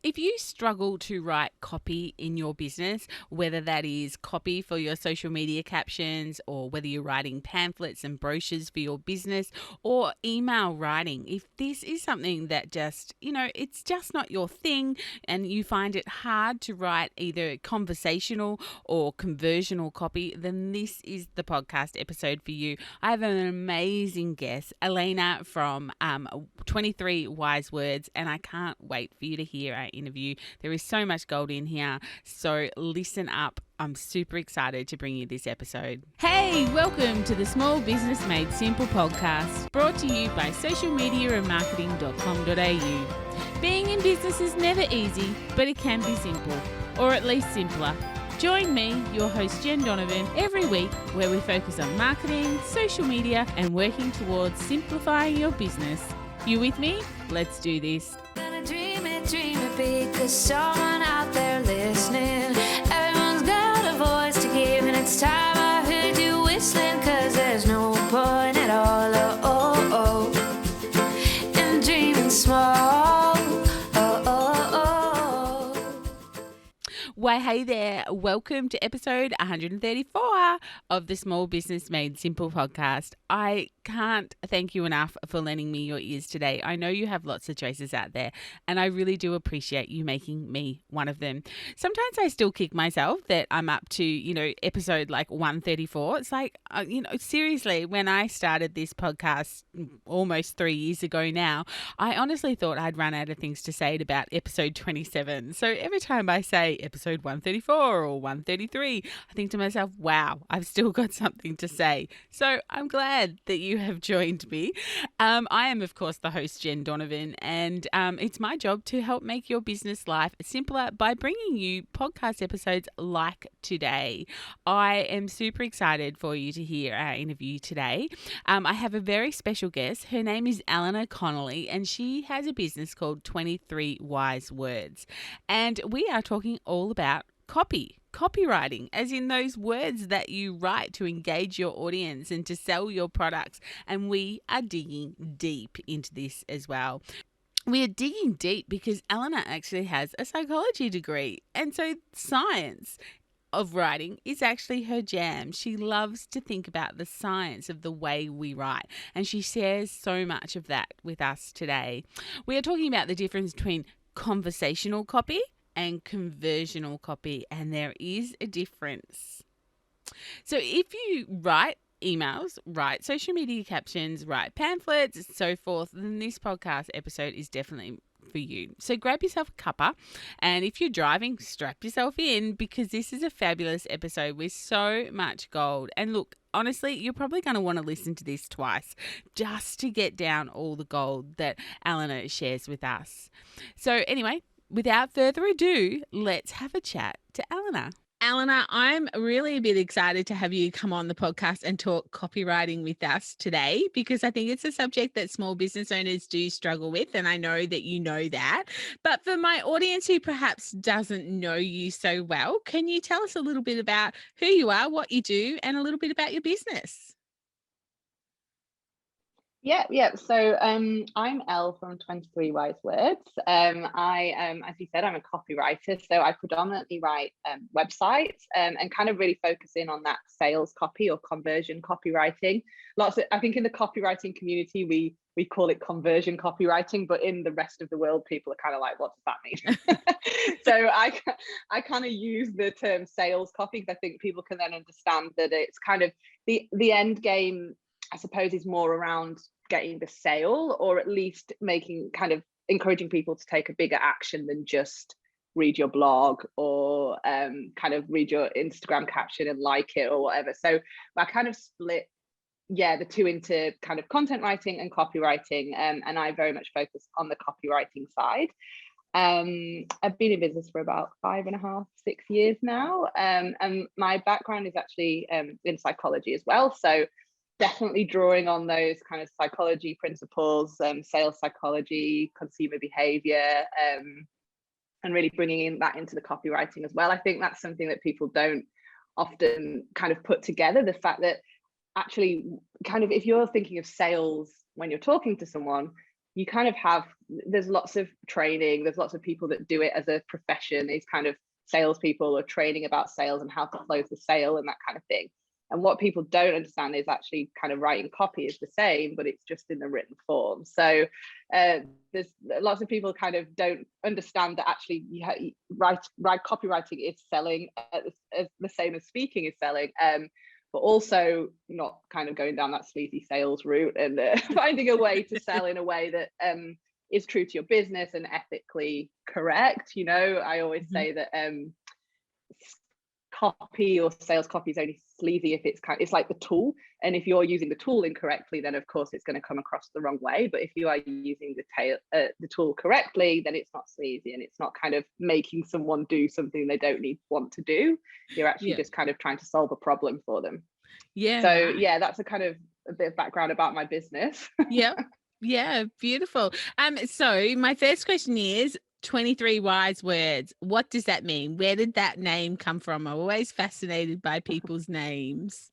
If you struggle to write copy in your business, whether that is copy for your social media captions or whether you're writing pamphlets and brochures for your business or email writing, if this is something that just, it's just not your thing and you find it hard to write either conversational or conversional copy, then this is the podcast episode for you. I have an amazing guest, Elena from 23 Wise Words, and I can't wait for you to hear our interview. There is so much gold in here, so listen up. I'm super excited to bring you this episode. Hey, welcome to the Small Business Made Simple podcast, brought to you by socialmediaandmarketing.com.au. Being in business is never easy, but it can be simple, or at least simpler. Join me, your host Jen Donovan, every week where we focus on marketing, social media, and working towards simplifying your business. You with me? Let's do this. Gonna dream it big, 'cause someone out there listening. Everyone's got a voice to give, and it's time I heard you whistling, 'cause there's no point at all, in dreaming small. Why, hey there. Welcome to episode 134 of the Small Business Made Simple podcast. I can't thank you enough for lending me your ears today. I know you have lots of choices out there, and I really do appreciate you making me one of them. Sometimes I still kick myself that I'm up to, episode like 134. It's like, seriously, when I started this podcast almost 3 years ago now, I honestly thought I'd run out of things to say at about episode 27. So every time I say episode 134 or 133, I think to myself, wow, I've still got something to say. So I'm glad that you have joined me. I am, of course, the host, Jen Donovan, and it's my job to help make your business life simpler by bringing you podcast episodes like today. I am super excited for you to hear our interview today. I have a very special guest. Her name is Elena Connolly, and she has a business called 23 Wise Words. And we are talking all about copywriting, as in those words that you write to engage your audience and to sell your products. And we are digging deep into this as well. We are digging deep because Elena actually has a psychology degree. And so science of writing is actually her jam. She loves to think about the science of the way we write, and she shares so much of that with us today. We are talking about the difference between conversational copy and conversional copy, and there is a difference. So if you write emails, write social media captions, write pamphlets, and so forth, then this podcast episode is definitely for you. So grab yourself a cuppa, and if you're driving, strap yourself in, because this is a fabulous episode with so much gold. And look, honestly, you're probably going to want to listen to this twice just to get down all the gold that Elena shares with us. So anyway, without further ado, let's have a chat to Elena. Elena, I'm really a bit excited to have you come on the podcast and talk copywriting with us today, because I think it's a subject that small business owners do struggle with, and I know that you know that. But for my audience who perhaps doesn't know you so well, can you tell us a little bit about who you are, what you do, and a little bit about your business? Yeah. So I'm Elle from 23 Wise Words. As you said, I'm a copywriter. So I predominantly write websites and kind of really focus in on that sales copy or conversion copywriting. I think in the copywriting community, we call it conversion copywriting, but in the rest of the world, people are kind of like, what does that mean? So I kind of use the term sales copy, because I think people can then understand that it's kind of the end game, I suppose, is more around getting the sale, or at least encouraging people to take a bigger action than just read your blog or kind of read your Instagram caption and like it or whatever. So I kind of split the two into kind of content writing and copywriting, and I very much focus on the copywriting side. I've been in business for about 5.5, 6 years now, and my background is actually in psychology as well. So definitely drawing on those kind of psychology principles, sales psychology, consumer behavior, and really bringing that into the copywriting as well. I think that's something that people don't often kind of put together, the fact that actually kind of if you're thinking of sales when you're talking to someone, you kind of have, there's lots of training, there's lots of people that do it as a profession, these kind of salespeople or training about sales and how to close the sale and that kind of thing. And what people don't understand is actually kind of writing copy is the same, but it's just in the written form. So there's lots of people kind of don't understand that actually write copywriting is selling as the same as speaking is selling. But also not kind of going down that sleazy sales route and finding a way to sell in a way that is true to your business and ethically correct. You know, I always say that copy or sales copy is only sleazy if it's like the tool, and if you're using the tool incorrectly, then of course it's going to come across the wrong way. But if you are using the tool correctly, then it's not sleazy and it's not kind of making someone do something they don't want to do. You're actually just kind of trying to solve a problem for them. So nice. That's a kind of a bit of background about my business. Yeah, beautiful. So my first question is 23 wise words. What does that mean? Where did that name come from? I'm always fascinated by people's names.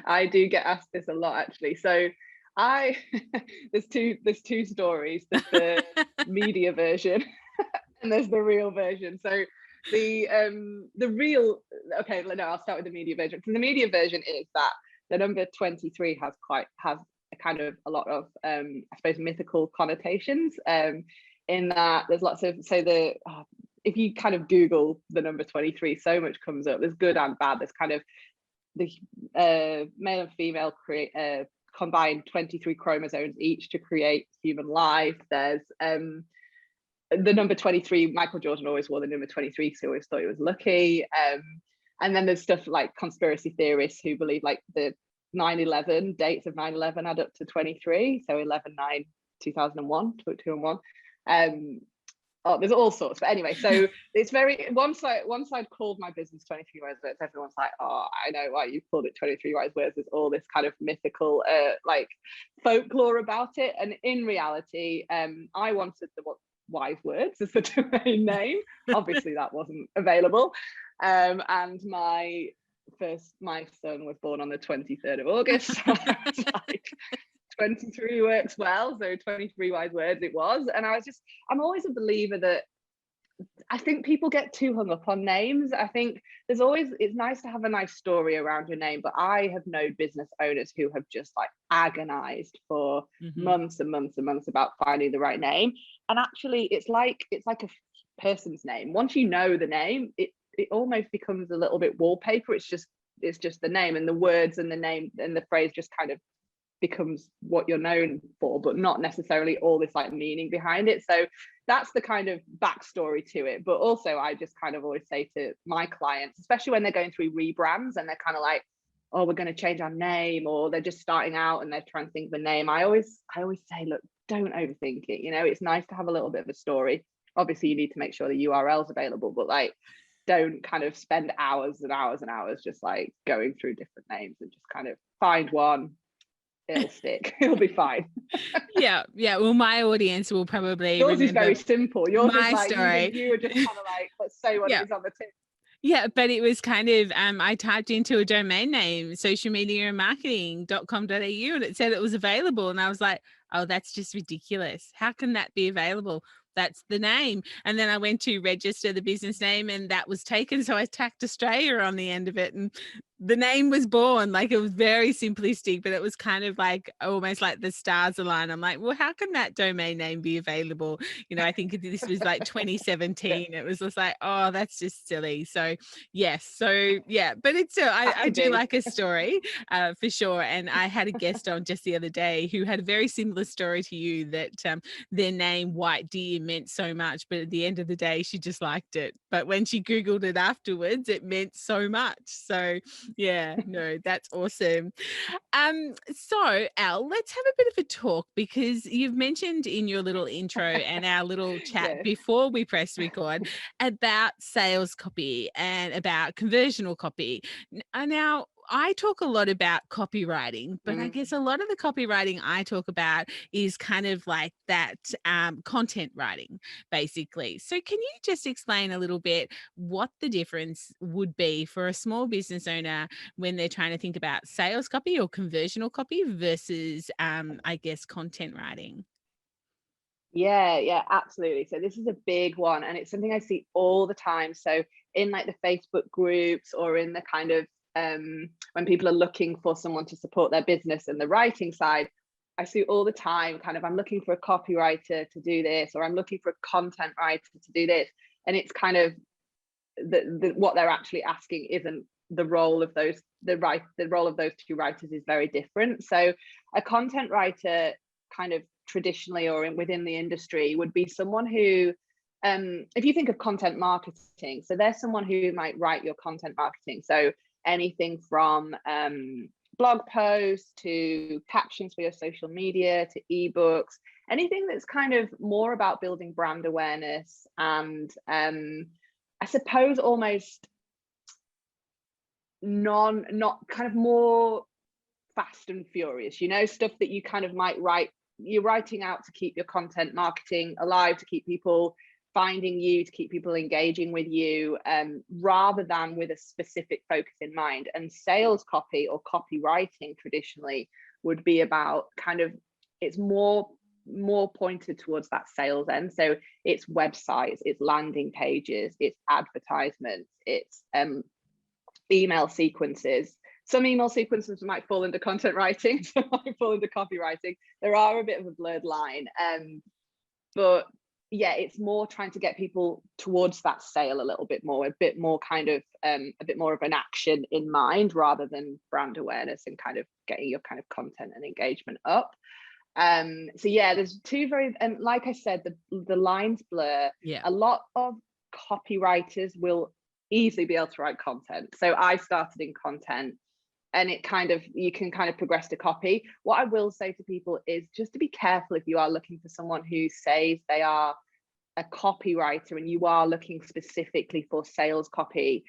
I do get asked this a lot, actually. So there's two stories. There's the media version and there's the real version. So the real, okay, no, I'll start with the media version. So the media version is that the number 23 has a kind of a lot of I suppose mythical connotations, in that there's lots of, so if you kind of Google the number 23, so much comes up. There's good and bad. There's kind of the male and female create combined 23 chromosomes each to create human life. There's the number 23. Michael Jordan always wore the number 23 because he always thought he was lucky. And then there's stuff like conspiracy theorists who believe like the 9/11 dates of 9/11 add up to 23. So 11/9/2001, 2 and 1. There's all sorts. But anyway, so it's very, once I'd called my business 23 wise words, everyone's like, oh, I know why you called it 23 wise words. There's all this kind of mythical like folklore about it. And in reality, I wanted the wise words as the domain name. Obviously that wasn't available. And my son was born on the 23rd of August. So I was like, 23 works well, so 23 wise words it was. And I'm always a believer that I think people get too hung up on names. I think it's nice to have a nice story around your name, but I have known business owners who have just like agonized for months and months and months about finding the right name. And actually it's like a person's name. Once you know the name, it almost becomes a little bit wallpaper. It's just the name, and the words and the name and the phrase just kind of becomes what you're known for, but not necessarily all this like meaning behind it. So that's the kind of backstory to it. But also I just kind of always say to my clients, especially when they're going through rebrands and they're kind of like, oh, we're going to change our name, or they're just starting out and they're trying to think of a name, I always say, look, don't overthink it. You know, it's nice to have a little bit of a story. Obviously you need to make sure the URL is available, but like, don't kind of spend hours and hours and hours just like going through different names, and just kind of find one. It'll stick. It'll be fine. Yeah. Well, my audience will probably yours is very simple. Yours my is like story. You were just kind of like, let's say what is on the tip. Yeah, but it was kind of, I typed into a domain name, socialmediaandmarketing.com.au, and it said it was available. And I was like, oh, that's just ridiculous. How can that be available? That's the name. And then I went to register the business name and that was taken. So I tacked Australia on the end of it and the name was born. Like, it was very simplistic, but it was kind of like almost like the stars align. I'm like, well, how can that domain name be available? You know, I think this was like 2017. It was just like, oh, that's just silly. So yes. So yeah, but it's still, I do like a story for sure. And I had a guest on just the other day who had a very similar story to you, that their name White Deer meant so much, but at the end of the day, she just liked it. But when she Googled it afterwards, it meant so much. So yeah, no, that's awesome. So Al, let's have a bit of a talk, because you've mentioned in your little intro and our little chat before we press record about sales copy and about conversional copy. Now, I talk a lot about copywriting, but I guess a lot of the copywriting I talk about is kind of like that content writing, basically. So can you just explain a little bit what the difference would be for a small business owner when they're trying to think about sales copy or conversional copy versus, I guess, content writing? Yeah, absolutely. So this is a big one, and it's something I see all the time. So in like the Facebook groups, or in the kind of when people are looking for someone to support their business and the writing side, I see all the time kind of, I'm looking for a copywriter to do this, or I'm looking for a content writer to do this. And it's kind of what they're actually asking isn't the role of those, the role of those two writers is very different. So a content writer, kind of traditionally or within the industry, would be someone who, if you think of content marketing, so there's someone who might write your content marketing. So anything from blog posts to captions for your social media to ebooks, anything that's kind of more about building brand awareness and I suppose almost not kind of more fast and furious, stuff that you kind of might write, you're writing out to keep your content marketing alive, to keep people finding you, to keep people engaging with you, rather than with a specific focus in mind. And sales copy or copywriting traditionally would be about kind of, it's more pointed towards that sales end. So it's websites, it's landing pages, it's advertisements, it's email sequences. Some email sequences might fall into content writing, some might fall into copywriting. There are a bit of a blurred line, but yeah, it's more trying to get people towards that sale a little bit more, a bit more kind of a bit more of an action in mind, rather than brand awareness and kind of getting your kind of content and engagement up. So yeah, there's two very, and like I said, the lines blur. Yeah. A lot of copywriters will easily be able to write content. So I started in content, and it kind of, you can kind of progress to copy. What I will say to people is just to be careful if you are looking for someone who says they are a copywriter and you are looking specifically for sales copy.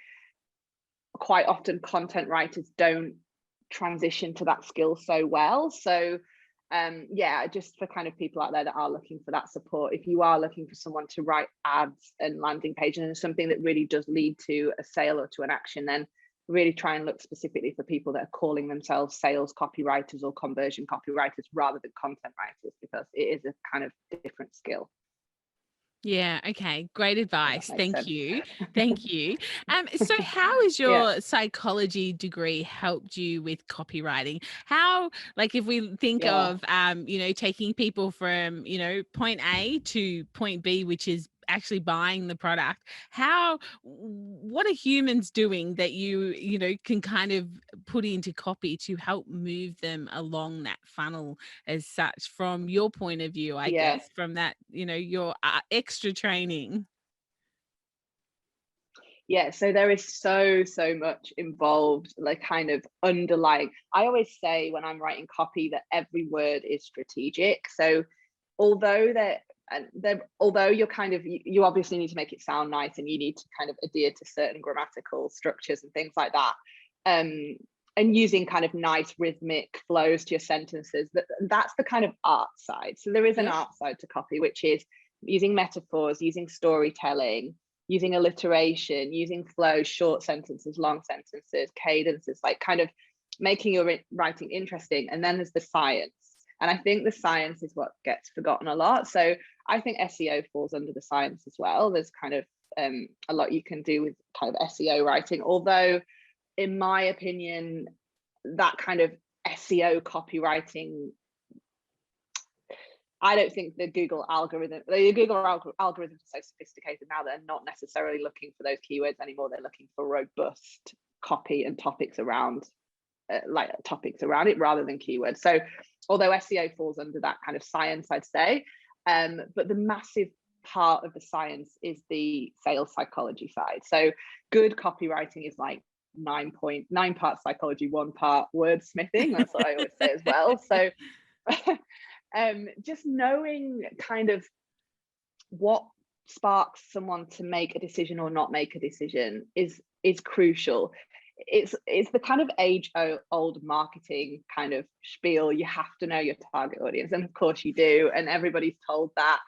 Quite often content writers don't transition to that skill so well. So yeah, just for kind of people out there that are looking for that support, if you are looking for someone to write ads and landing pages and something that really does lead to a sale or to an action, then really try and look specifically for people that are calling themselves sales copywriters or conversion copywriters rather than content writers, because it is a kind of different skill. Yeah. Okay. Great advice. Thank Sense. you. Thank you. So how has Yeah. your psychology degree helped you with copywriting? How, like, if we think Yeah. of, taking people from, point A to point B, which is actually buying the product, what are humans doing that can kind of put into copy to help move them along that funnel as such, from your point of view, I Yeah. guess, from that, your extra training? Yeah, so there is so much involved, like kind of underlying. I always say when I'm writing copy that every word is strategic. So although although you're kind of, you obviously need to make it sound nice, and you need to kind of adhere to certain grammatical structures and things like that, and using kind of nice rhythmic flows to your sentences, that's the kind of art side. So there is an art side to copy, which is using metaphors, using storytelling, using alliteration, using flow, short sentences, long sentences, cadences, like kind of making your writing interesting. And then there's the science. And I think the science is what gets forgotten a lot. So I think SEO falls under the science as well. There's kind of a lot you can do with kind of SEO writing, although in my opinion, that kind of SEO copywriting, I don't think the Google algorithms are so sophisticated now, they're not necessarily looking for those keywords anymore. They're looking for robust copy and topics around it rather than keywords. So although SEO falls under that kind of science, I'd say, but the massive part of the science is the sales psychology side. So good copywriting is like 9 parts psychology, 1 part wordsmithing. That's what I always say as well. So just knowing kind of what sparks someone to make a decision or not make a decision is crucial. it's the kind of age old marketing kind of spiel. You have to know your target audience, and of course you do, and everybody's told that.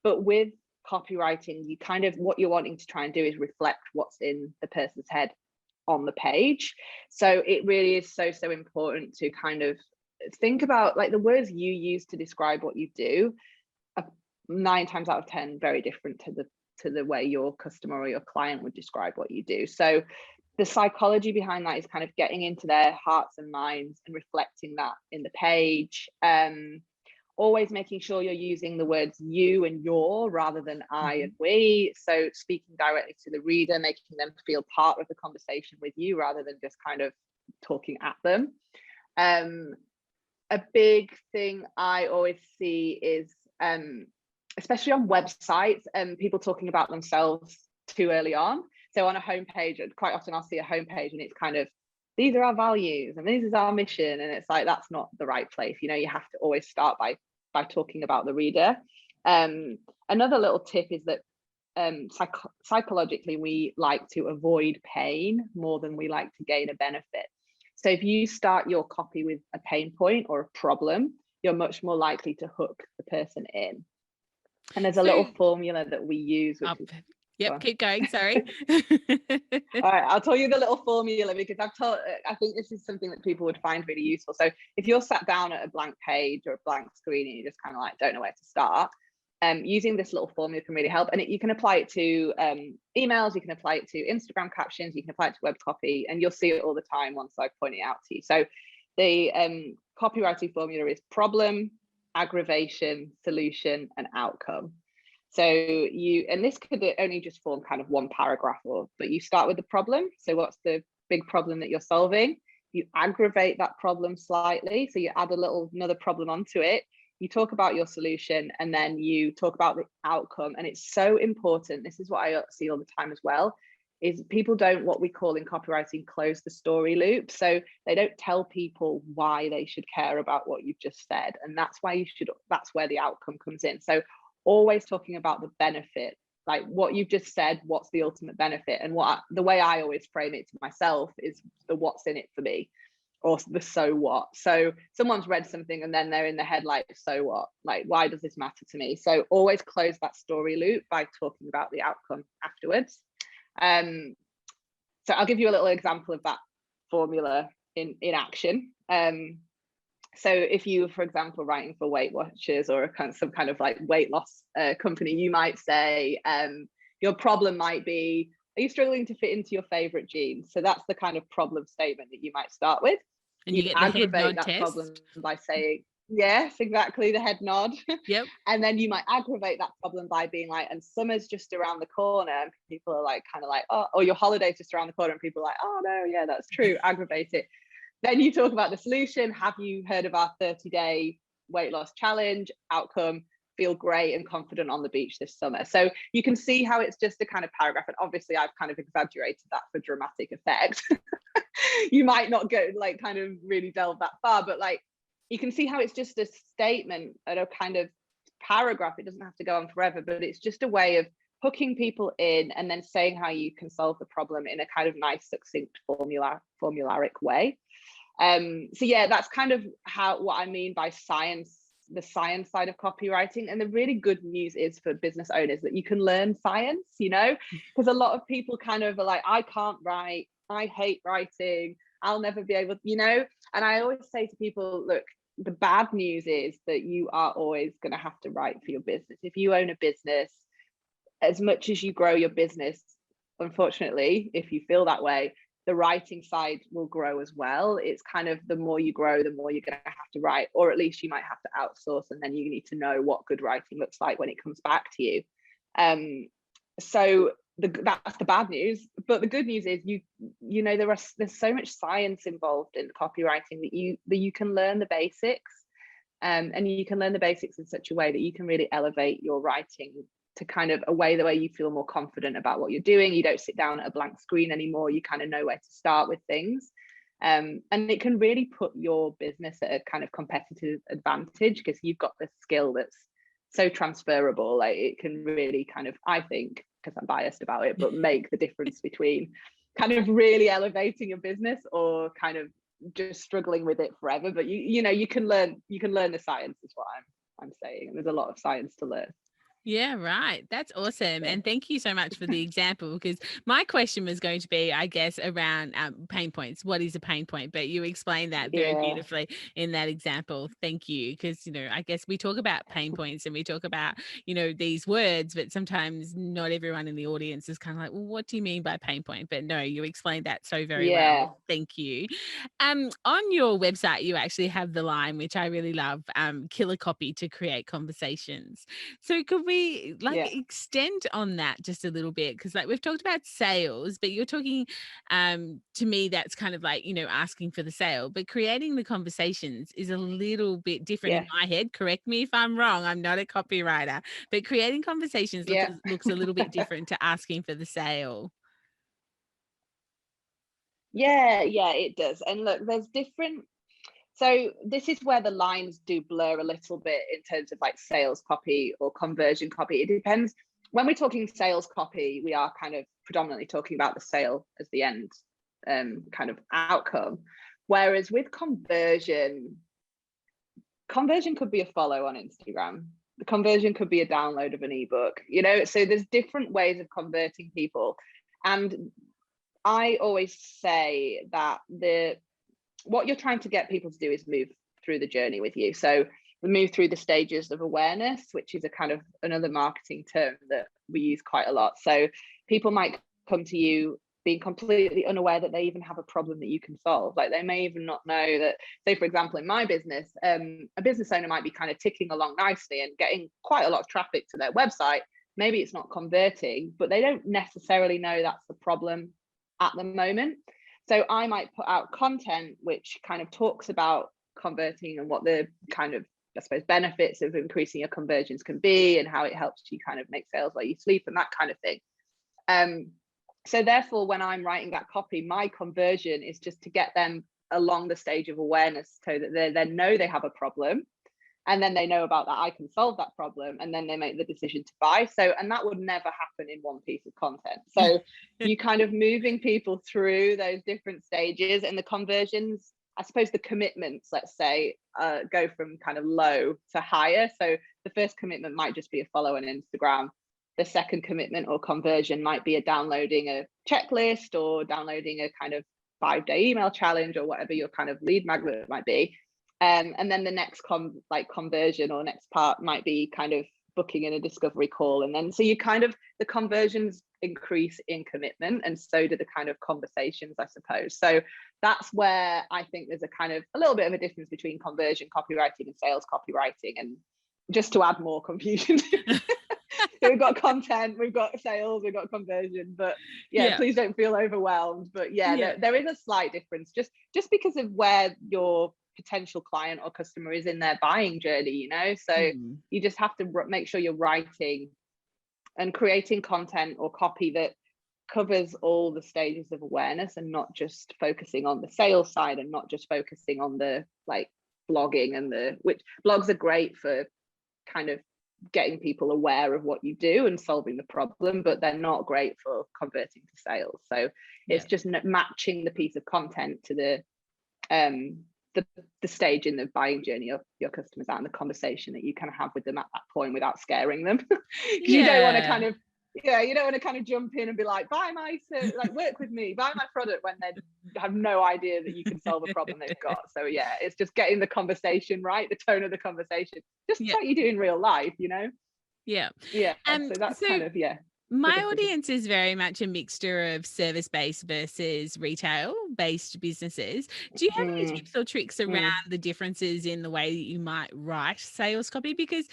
But with copywriting, you kind of, what you're wanting to try and do is reflect what's in the person's head on the page. So it really is so important to kind of think about, like, the words you use to describe what you do are 9 times out of 10 very different to the way your customer or your client would describe what you do. So the psychology behind that is kind of getting into their hearts and minds and reflecting that in the page. Always making sure you're using the words you and your rather than I and we. So speaking directly to the reader, making them feel part of the conversation with you rather than just kind of talking at them. A big thing I always see is, especially on websites, people talking about themselves too early on. So on a homepage, quite often I'll see a homepage and it's kind of, these are our values and this is our mission. And it's like, that's not the right place. You know, you have to always start by talking about the reader. Another little tip is that psychologically, we like to avoid pain more than we like to gain a benefit. So if you start your copy with a pain point or a problem, you're much more likely to hook the person in. And there's a little formula that we use, which is, keep going, sorry. all right, I'll tell you the little formula, because I think this is something that people would find really useful. So if you're sat down at a blank page or a blank screen and you just kind of like don't know where to start, using this little formula can really help. And you can apply it to emails, you can apply it to Instagram captions, you can apply it to web copy, and you'll see it all the time once I point it out to you. So the copywriting formula is problem, aggravation, solution, and outcome. So and this could only just form kind of one paragraph, but you start with the problem. So what's the big problem that you're solving? You aggravate that problem slightly. So you add another problem onto it. You talk about your solution, and then you talk about the outcome. And it's so important. This is what I see all the time as well, is people don't, what we call in copywriting, close the story loop. So they don't tell people why they should care about what you've just said. And that's where the outcome comes in. So always talking about the benefit, like what you've just said, what's the ultimate benefit? And the way I always frame it to myself is the what's in it for me, or the so what. So someone's read something and then they're in their head like, so what? Like, why does this matter to me? So always close that story loop by talking about the outcome afterwards. So I'll give you a little example of that formula in action. So if you, for example, writing for Weight Watchers or some kind of like weight loss company, you might say your problem might be, are you struggling to fit into your favorite jeans? So that's the kind of problem statement that you might start with. And you get the head nod test problem by saying, yes, exactly, the head nod. Yep. And then you might aggravate that problem by being like, and summer's just around the corner, and people are like, kind of like, oh, or your holiday's just around the corner, and people are like, oh no, yeah, that's true, aggravate it. Then you talk about the solution. Have you heard of our 30-day weight loss challenge? Outcome, feel great and confident on the beach this summer. So you can see how it's just a kind of paragraph. And obviously I've kind of exaggerated that for dramatic effect. You might not go like kind of really delve that far, but like you can see how it's just a statement and a kind of paragraph. It doesn't have to go on forever, but it's just a way of hooking people in and then saying how you can solve the problem in a kind of nice, succinct formularic way. So yeah, that's kind of what I mean by the science side of copywriting. And the really good news is for business owners that you can learn science, because a lot of people kind of are like, I can't write, I hate writing, I'll never be able, and I always say to people, look, the bad news is that you are always going to have to write for your business. If you own a business, as much as you grow your business, unfortunately, if you feel that way, the writing side will grow as well. It's kind of the more you grow, the more you're going to have to write, or at least you might have to outsource, and then you need to know what good writing looks like when it comes back to you. So that's the bad news. But the good news is there's so much science involved in copywriting that you can learn the basics, and you can learn the basics in such a way that you can really elevate your writing to kind of the way you feel more confident about what you're doing. You don't sit down at a blank screen anymore. You kind of know where to start with things. And it can really put your business at a kind of competitive advantage because you've got this skill that's so transferable. Like it can really kind of, I think, because I'm biased about it, but make the difference between kind of really elevating your business, or kind of just struggling with it forever. But you can learn the science, is what I'm saying. And there's a lot of science to learn. Yeah, right. That's awesome. Yeah. And thank you so much for the example, because my question was going to be, I guess, around pain points. What is a pain point? But you explained that very Yeah. beautifully in that example. Thank you. Because, I guess we talk about pain points and we talk about, these words, but sometimes not everyone in the audience is kind of like, well, what do you mean by pain point? But no, you explained that so very Yeah. well. Thank you. On your website, you actually have the line, which I really love, killer copy to create conversations. So could we Yeah. extend on that just a little bit? Because we've talked about sales, but you're talking to me, that's kind of like, asking for the sale, but creating the conversations is a little bit different in Yeah. my head. Correct me if I'm wrong. I'm not a copywriter, but creating conversations Yeah. looks a little bit different to asking for the sale. Yeah, it does. And look, there's different. So this is where the lines do blur a little bit in terms of like sales copy or conversion copy. It depends. When we're talking sales copy, we are kind of predominantly talking about the sale as the end kind of outcome. Whereas with conversion could be a follow on Instagram. The conversion could be a download of an ebook, so there's different ways of converting people. And I always say that what you're trying to get people to do is move through the journey with you. So we move through the stages of awareness, which is a kind of another marketing term that we use quite a lot. So people might come to you being completely unaware that they even have a problem that you can solve. Like they may even not know that, say, for example, in my business, a business owner might be kind of ticking along nicely and getting quite a lot of traffic to their website. Maybe it's not converting, but they don't necessarily know that's the problem at the moment. So I might put out content which kind of talks about converting and what the kind of, I suppose, benefits of increasing your conversions can be, and how it helps you kind of make sales while you sleep and that kind of thing. So therefore, when I'm writing that copy, my conversion is just to get them along the stage of awareness so that they then know they have a problem. And then they know about that I can solve that problem, and then they make the decision to buy. So, and that would never happen in one piece of content. So you kind of moving people through those different stages, and the conversions, I suppose the commitments, let's say, go from kind of low to higher. So the first commitment might just be a follow on Instagram. The second commitment or conversion might be downloading a checklist or downloading a kind of 5-day email challenge, or whatever your kind of lead magnet might be. And then the next conversion or next part might be kind of booking in a discovery call. And then so you kind of, the conversions increase in commitment, and so do the kind of conversations, I suppose. So that's where I think there's a kind of a little bit of a difference between conversion copywriting and sales copywriting. And just to add more confusion, we've got content, we've got sales, we've got conversion, but please don't feel overwhelmed. But there is a slight difference just because of where your potential client or customer is in their buying journey, so you just have to make sure you're writing and creating content or copy that covers all the stages of awareness, and not just focusing on the sales side, and not just focusing on the blogging, and which blogs are great for kind of getting people aware of what you do and solving the problem, but they're not great for converting to sales. So it's just matching the piece of content to the stage in the buying journey of your customers and the conversation that you kind of have with them at that point without scaring them. Because you don't want to kind of you don't want to kind of jump in and be like, buy my work with me, buy my product, when they have no idea that you can solve a problem they've got. So it's just getting the conversation right, the tone of the conversation, just like you do in real life, so that's kind of my audience is very much a mixture of service-based versus retail-based businesses. Do you have any tips or tricks around the differences in the way that you might write sales copy? Because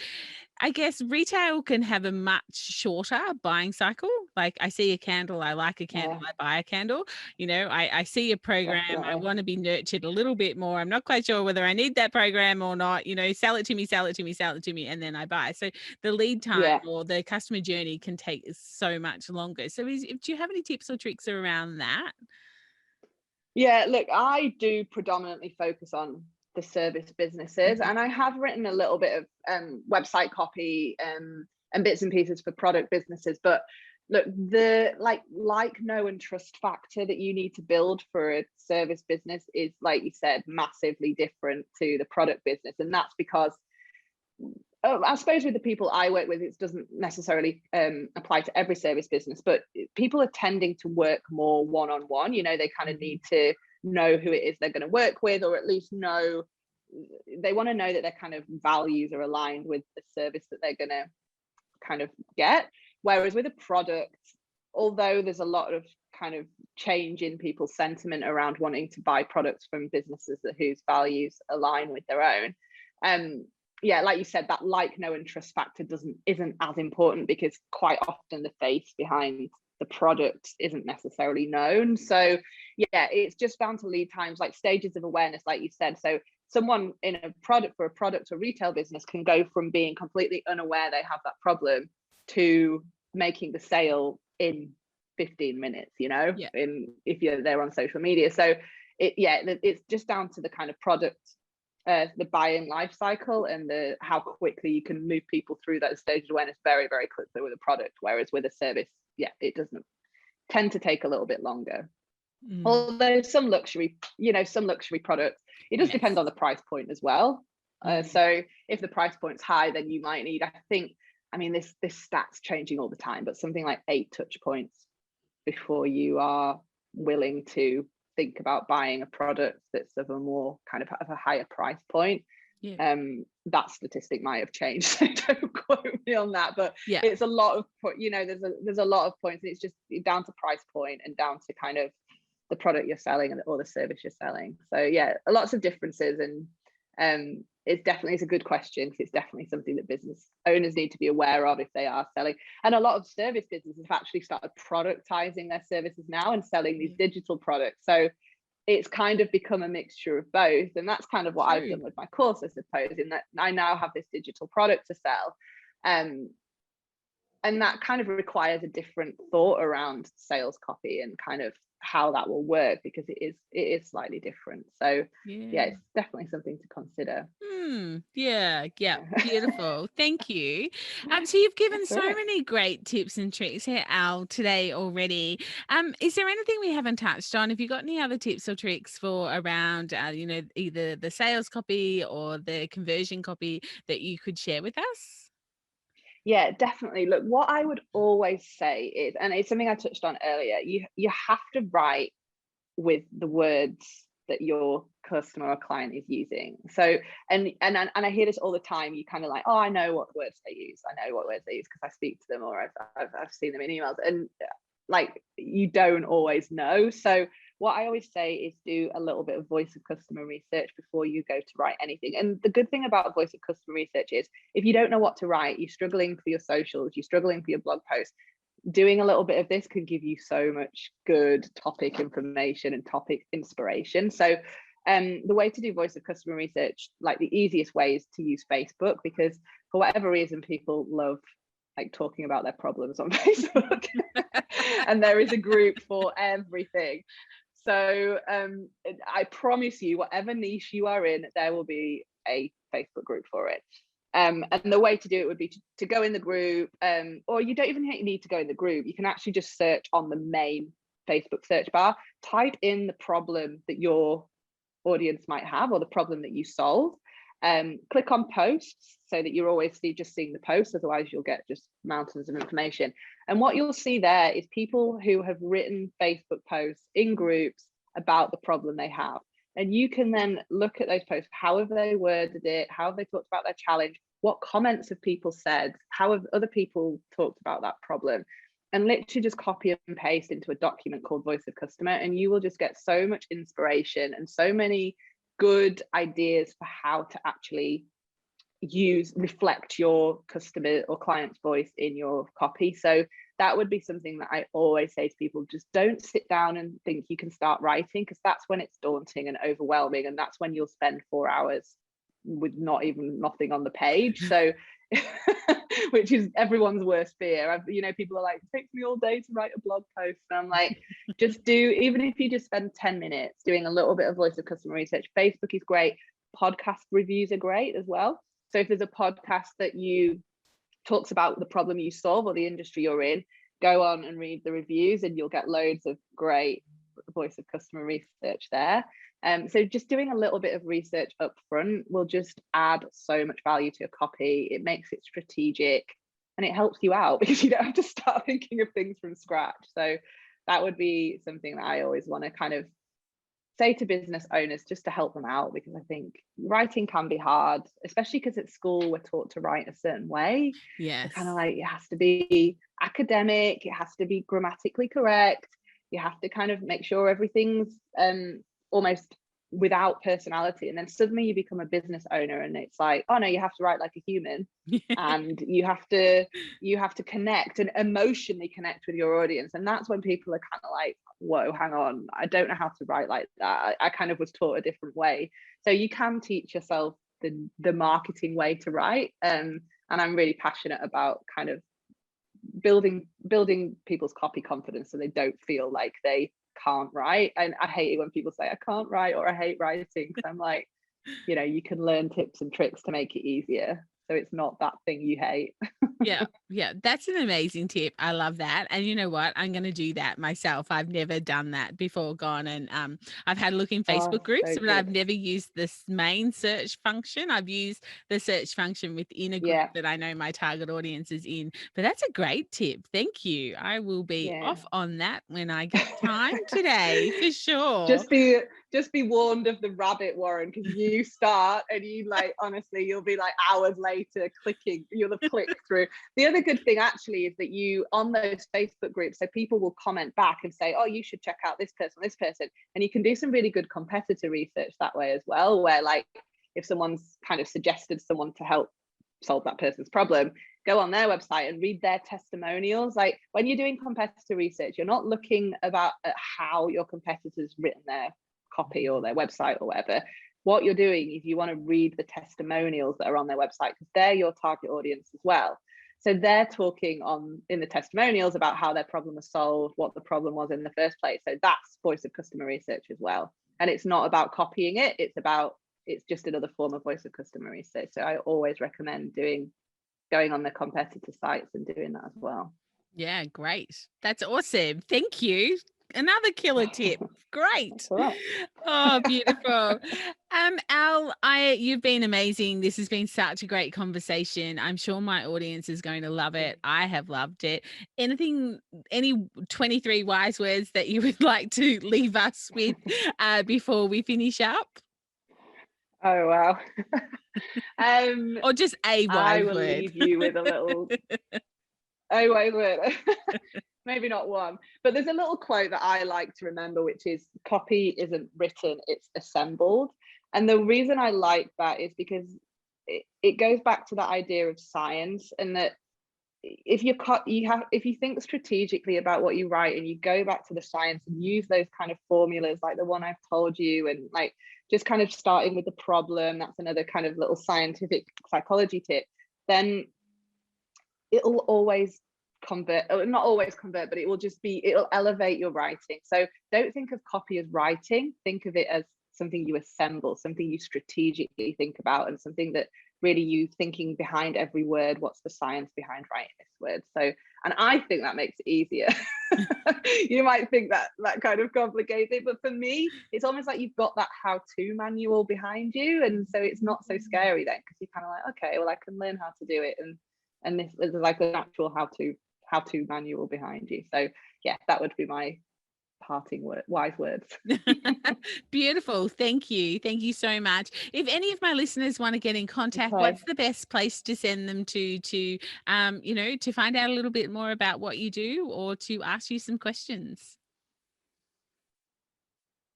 I guess retail can have a much shorter buying cycle. Like I see a candle, I like a candle, I buy a candle. I see a program, I want to be nurtured a little bit more. I'm not quite sure whether I need that program or not. Sell it to me, and then I buy. So the lead time or the customer journey can take so much longer. So do you have any tips or tricks around that? Yeah, look, I do predominantly focus on the service businesses, and I have written a little bit of website copy and bits and pieces for product businesses, but Look, the like, know and trust factor that you need to build for a service business is, like you said, massively different to the product business. And that's because I suppose with the people I work with, it doesn't necessarily apply to every service business, but people are tending to work more one-on-one. You know, they kind of need to know who it is they're going to work with, or at least know, they want to know that their kind of values are aligned with the service that they're going to kind of get. Whereas with a product, although there's a lot of kind of change in people's sentiment around wanting to buy products from businesses whose values align with their own, yeah, like you said, that like, know and trust factor isn't as important, because quite often the face behind the product isn't necessarily known. So yeah, it's just down to lead times, like stages of awareness, like you said. So someone in a product or retail business can go from being completely unaware they have that problem to making the sale in 15 minutes, you know, if you're there on social media. So it's just down to the kind of product, the buying life cycle, and how quickly you can move people through that stage of awareness very, very quickly with a product. Whereas with a service, it doesn't tend to take a little bit longer. Although some luxury products, it does depend on the price point as well. So if the price point's high, then you might need, this stat's changing all the time, but something like 8 touch points before you are willing to think about buying a product that's of a more kind of a higher price point. That statistic might have changed, so don't quote me on that, but it's a lot of, there's a lot of points, and it's just down to price point and down to kind of the product you're selling or the service you're selling. So lots of differences, and it's a good question, because it's definitely something that business owners need to be aware of if they are selling. And a lot of service businesses have actually started productizing their services now and selling these digital products. So it's kind of become a mixture of both. And that's kind of what I've done with my course, I suppose, in that I now have this digital product to sell. And that kind of requires a different thought around sales copy and kind of how that will work, because it is slightly different. So it's definitely something to consider. Beautiful. Thank you. So you've given so many great tips and tricks here, Al, today already. Is there anything we haven't touched on? Have you got any other tips or tricks for around either the sales copy or the conversion copy that you could share with us? Yeah, definitely. Look, what I would always say is, and it's something I touched on earlier, you have to write with the words that your customer or client is using. So, and I hear this all the time. You kind of like, oh, I know what words they use. I know what words they use because I speak to them, or I've seen them in emails. And like, you don't always know. So what I always say is do a little bit of voice of customer research before you go to write anything. And the good thing about voice of customer research is, if you don't know what to write, you're struggling for your socials, you're struggling for your blog posts, doing a little bit of this can give you so much good topic information and topic inspiration. So the way to do voice of customer research, like the easiest way, is to use Facebook, because for whatever reason, people love like talking about their problems on Facebook. And there is a group for everything. So I promise you, whatever niche you are in, there will be a Facebook group for it. And the way to do it would be to go in the group, or you don't even need to go in the group. You can actually just search on the main Facebook search bar, type in the problem that your audience might have, or the problem that you solve. Click on posts so that you're always just seeing the posts, otherwise you'll get just mountains of information. And what you'll see there is people who have written Facebook posts in groups about the problem they have. And you can then look at those posts. How have they worded it? How have they talked about their challenge? What comments have people said? How have other people talked about that problem? And literally just copy and paste into a document called Voice of Customer, and you will just get so much inspiration and so many good ideas for how to actually reflect your customer or client's voice in your copy. So that would be something that I always say to people: just don't sit down and think you can start writing, because that's when it's daunting and overwhelming, and that's when you'll spend 4 hours with nothing on the page. So which is everyone's worst fear. People are like, it takes me all day to write a blog post, and I'm like, even if you just spend 10 minutes doing a little bit of voice of customer research. Facebook is great. Podcast reviews are great as well. So if there's a podcast that talks about the problem you solve or the industry you're in, go on and read the reviews, and you'll get loads of great voice of customer research there. So just doing a little bit of research up front will just add so much value to your copy. It makes it strategic, and it helps you out because you don't have to start thinking of things from scratch. So that would be something that I always want to kind of say to business owners, just to help them out, because I think writing can be hard, especially because at school we're taught to write a certain way. Yes. Kind of like, it has to be academic, it has to be grammatically correct, you have to kind of make sure everything's almost without personality, and then suddenly you become a business owner and it's like, oh no, you have to write like a human. And you have to connect and emotionally connect with your audience, and that's when people are kind of like, whoa, hang on, I don't know how to write like that. I kind of was taught a different way. So you can teach yourself the marketing way to write, and I'm really passionate about kind of building people's copy confidence so they don't feel like they can't write. And I hate it when people say I can't write or I hate writing, because I'm like, you can learn tips and tricks to make it easier, so it's not that thing you hate. Yeah, that's an amazing tip. I love that. And you know what? I'm going to do that myself. I've never done that before. Gone and I've had a look in Facebook groups, So but I've good. never used this main search function. I've used the search function within a group that I know my target audience is in. But that's a great tip. Thank you. I will be off on that when I get time today, for sure. Just be warned of the rabbit warren, because you start and you like, honestly, you'll be like hours later clicking, you'll have clicked through. The other good thing actually is that you, on those Facebook groups, so people will comment back and say, oh, you should check out this person, and you can do some really good competitor research that way as well, where like if someone's kind of suggested someone to help solve that person's problem, go on their website and read their testimonials. Like when you're doing competitor research, you're not looking at how your competitors written their copy or their website or whatever. What you're doing is you want to read the testimonials that are on their website, because they're your target audience as well. So they're talking in the testimonials about how their problem was solved, what the problem was in the first place. So that's voice of customer research as well. And it's not about copying it, it's just another form of voice of customer research. So I always recommend going on the competitor sites and doing that as well. Yeah, great. That's awesome. Thank you. Another killer tip. Great. Right. Oh, beautiful. Al, you've been amazing. This has been such a great conversation. I'm sure my audience is going to love it. I have loved it. Any 23 wise words that you would like to leave us with before we finish up? Oh, wow. Or just a wise I will word. leave you with a little wise word. Maybe not one, but there's a little quote that I like to remember, which is, copy isn't written, it's assembled. And the reason I like that is because it goes back to that idea of science, and that if you think strategically about what you write and you go back to the science and use those kind of formulas like the one I've told you, and like just kind of starting with the problem, that's another kind of little scientific psychology tip, then it'll always convert, not always convert, but it'll elevate your writing. So don't think of copy as writing, think of it as something you assemble, something you strategically think about, and something that really you thinking behind every word, what's the science behind writing this word. So, and I think that makes it easier. You might think that kind of complicated, but for me it's almost like you've got that how-to manual behind you, and so it's not so scary then, because you're kind of like, okay, well I can learn how to do it, and this is like an actual how-to manual behind you. So yeah, that would be my parting wise words. Beautiful. Thank you so much. If any of my listeners want to get in contact, what's the best place to send them to to find out a little bit more about what you do, or to ask you some questions?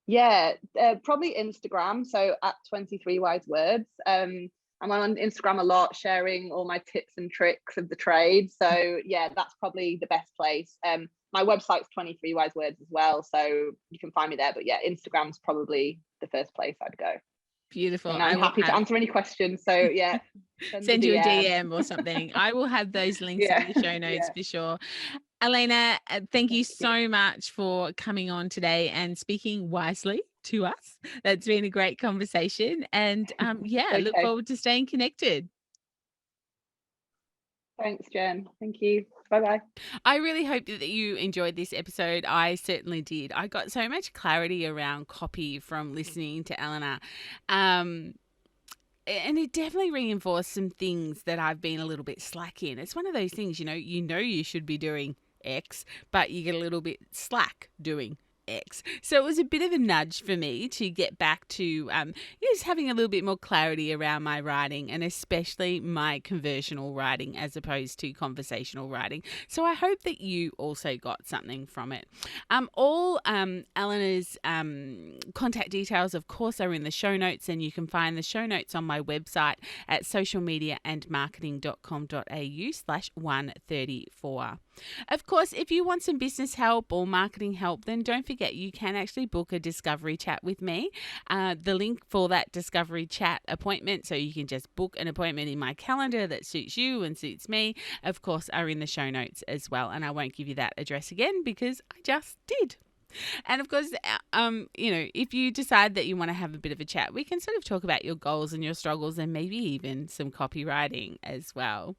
Yeah, probably Instagram, so at 23 wise words. I'm on Instagram a lot, sharing all my tips and tricks of the trade. So yeah, that's probably the best place. My website's 23 wise words as well, so you can find me there. But yeah, Instagram's probably the first place I'd go. Beautiful. And I'm happy to answer any questions. So yeah, send you a DM or something. I will have those links in the show notes for sure. Elena, thank you so much for coming on today and speaking wisely to us. That's been a great conversation. And look forward to staying connected. Thanks, Jen. Thank you. Bye-bye. I really hope that you enjoyed this episode. I certainly did. I got so much clarity around copy from listening to Eleanor. And it definitely reinforced some things that I've been a little bit slack in. It's one of those things, you know you should be doing X, but you get a little bit slack doing X. So it was a bit of a nudge for me to get back to just having a little bit more clarity around my writing, and especially my conversational writing as opposed to conversational writing. So I hope that you also got something from it. All Eleanor's contact details, of course, are in the show notes, and you can find the show notes on my website at socialmediaandmarketing.com.au/134. Of course, if you want some business help or marketing help, then don't forget you can actually book a discovery chat with me. The link for that discovery chat appointment, so you can just book an appointment in my calendar that suits you and suits me, of course, are in the show notes as well. And I won't give you that address again because I just did. And of course, if you decide that you want to have a bit of a chat, we can sort of talk about your goals and your struggles and maybe even some copywriting as well.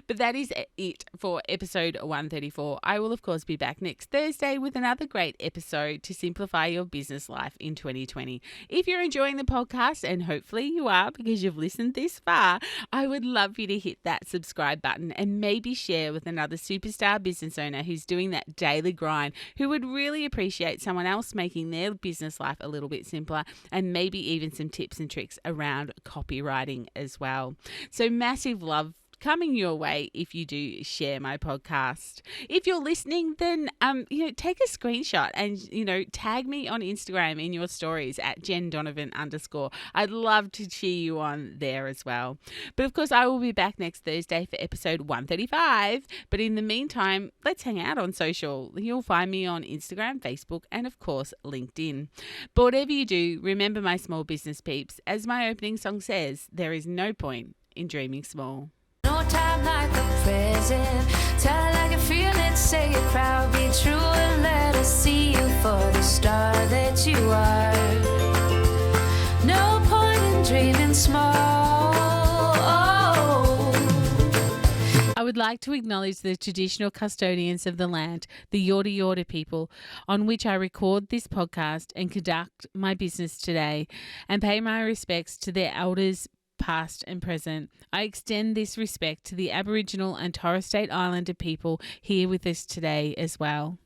But that is it for episode 134. I will, of course, be back next Thursday with another great episode to simplify your business life in 2020. If you're enjoying the podcast, and hopefully you are because you've listened this far, I would love you to hit that subscribe button and maybe share with another superstar business owner who's doing that daily grind, who would really appreciate someone else making their business life a little bit simpler, and maybe even some tips and tricks around copywriting as well. So massive love coming your way if you do share my podcast. If you're listening, then take a screenshot and tag me on Instagram in your stories at @JenDonovan_. I'd love to cheer you on there as well. But of course, I will be back next Thursday for episode 135. But in the meantime, let's hang out on social. You'll find me on Instagram, Facebook, and of course LinkedIn. But whatever you do, remember, my small business peeps, as my opening song says, there is no point in dreaming small. No time like the present. Tell it like you feel it, say it proud, be true, and let us see you for the star that you are. No point in dreaming small. I would like to acknowledge the traditional custodians of the land, the Yorta Yorta people, on which I record this podcast and conduct my business today, and pay my respects to their elders, past and present. I extend this respect to the Aboriginal and Torres Strait Islander people here with us today as well.